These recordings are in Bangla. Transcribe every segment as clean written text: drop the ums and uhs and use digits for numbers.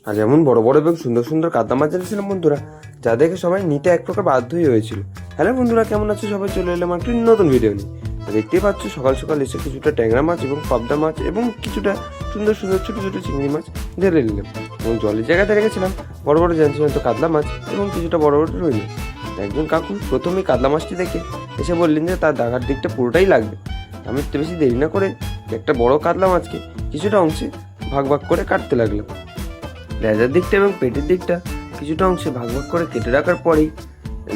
আর এমন বড় বড় এবং সুন্দর সুন্দর কাতলা মাছ এনেছিলাম বন্ধুরা, যা দেখে সবাই নিতে এক প্রকার বাধ্যই হয়েছিল। হ্যালো বন্ধুরা, কেমন আছো সবাই? চলে এলাম একটি নতুন ভিডিও নিয়ে। দেখতেই পাচ্ছ সকাল সকাল এসে কিছুটা ট্যাংরা মাছ এবং পাবদা মাছ এবং কিছুটা সুন্দর সুন্দর ছোটো ছোটো চিংড়ি মাছ ঢেলে নিলাম। এবং জলের জায়গাতে রেখেছিলাম বড় বড় জানছিলাম তো কাতলা মাছ এবং কিছুটা বড় বড় রুই মাছ। একজন কাকু প্রথমেই কাতলা মাছটি দেখে এসে বললেন যে তার দাগার দিকটা পুরোটাই লাগবে। আমি তো বেশি দেরি না করে একটা বড় কাতলা মাছকে কিছুটা অংশে ভাগ ভাগ করে কাটতে লাগলাম। লেজার দিকটা এবং পেটের দিকটা কিছুটা অংশে ভাগ ভাগ করে কেটে রাখার পরেই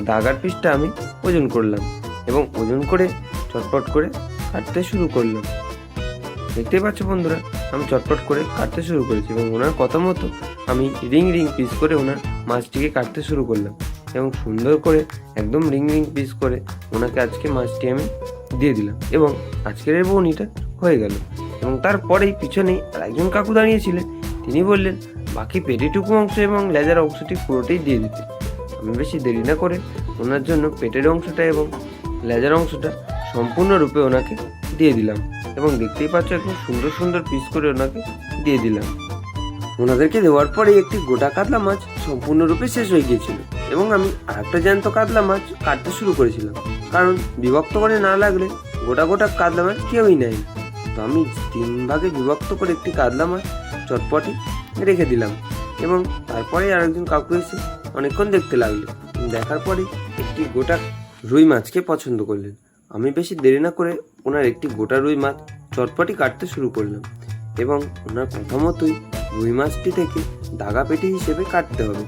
দাগার পিসটা আমি ওজন করলাম এবং ওজন করে চটপট করে কাটতে শুরু করলাম। দেখতেই পাচ্ছ বন্ধুরা, আমি চটপট করে কাটতে শুরু করেছি এবং ওনার কথা মতো আমি রিং রিং পিস করে ওনার মাছটিকে কাটতে শুরু করলাম এবং সুন্দর করে একদম রিং রিং পিস করে ওনাকে আজকে মাছটি আমি দিয়ে দিলাম এবং আজকের এই বউনিটা হয়ে গেল। এবং তারপরেই পিছনেই আরেকজন কাকু দাঁড়িয়েছিলেন, তিনি বললেন বাকি পেটিটুকু অংশ এবং লেজার অংশটি পুরোটাই দিয়ে দিতে। আমি বেশি দেরি না করে ওনার জন্য পেটের অংশটা এবং লেজার অংশটা সম্পূর্ণরূপে ওনাকে দিয়ে দিলাম এবং দেখতেই পাচ্ছ একদম সুন্দর সুন্দর পিস করে ওনাকে দিয়ে দিলাম। ওনাদেরকে দেওয়ার পরে একটি গোটা কাতলা মাছ সম্পূর্ণরূপে শেষ হয়ে গিয়েছিল এবং আমি আরেকটা জ্যান্ত কাতলা মাছ কাটতে শুরু করেছিলাম, কারণ বিভক্ত করে না লাগলে গোটা গোটা কাতলা মাছ কেউই নেয় না। তো আমি 3 ভাগে বিভক্ত করে একটি কাতলা মাছ চটপটি রেখে দিলাম এবং তারপরে আরেকজন কাকু এসে অনেকক্ষণ দেখতে লাগলো। দেখার পরে একটি গোটা রুই মাছকে পছন্দ করলেন। আমি বেশি দেরি না করে ওনার একটি গোটা রুই মাছ চটপটি কাটতে শুরু করলাম এবং ওনার কথা মতোই রুই মাছটি থেকে দাগা পেটি হিসেবে কাটতে হবে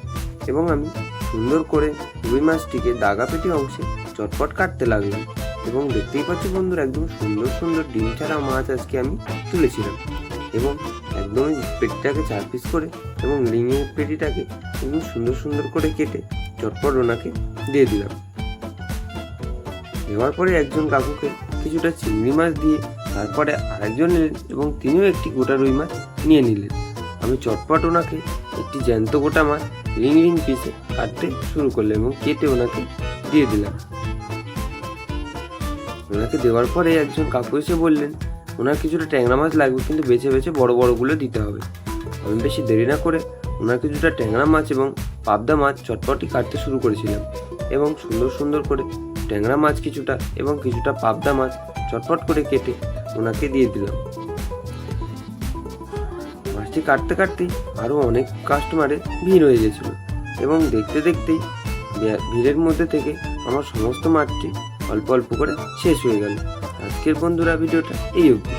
এবং আমি সুন্দর করে রুই মাছটিকে দাগা পেটি অংশে চটপট কাটতে লাগলাম এবং দেখতেই পাচ্ছি বন্ধুরা, একদম সুন্দর সুন্দর ডিম ছাড়া মাছ আজকে আমি তুলেছিলাম এবং একদমই পেটিটাকে 4 পিস করে এবং রিঙের পেটিটাকে একদম সুন্দর সুন্দর করে কেটে চটপট ওনাকে দিয়ে দিলাম। দেওয়ার পরে একজন কাকুকে কিছুটা চিংড়ি মাছ দিয়ে তারপরে আরেকজন এলেন এবং তিনিও একটি গোটা রুই মাছ নিয়ে নিলেন। আমি চটপট ওনাকে একটি জ্যান্ত গোটা মাছ রিং রিং পিসে কাটতে শুরু করলাম এবং কেটে ওনাকে দিয়ে দিলাম। ওনাকে দেওয়ার পরে একজন কাকু এসে বললেন ওনার কিছুটা ট্যাংরা মাছ লাগবে, কিন্তু বেছে বেছে বড় বড়গুলো দিতে হবে। আমি বেশি দেরি না করে ওনার কিছুটা ট্যাংরা মাছ এবং পাবদা মাছ চটপটি কাটতে শুরু করেছিলাম এবং সুন্দর সুন্দর করে ট্যাংরা মাছ কিছুটা এবং কিছুটা পাবদা মাছ চটপট করে কেটে ওনাকে দিয়ে দিলাম। মাছটি কাটতে কাটতেই আরও অনেক কাস্টমারের ভিড় হয়ে গেছিল এবং দেখতে দেখতেই ভিড়ের মধ্যে থেকে আমার সমস্ত মাছটি অল্প অল্প করে শেষ হয়ে গেল। আজকের বন্ধুরা ভিডিওটা এই অবধি।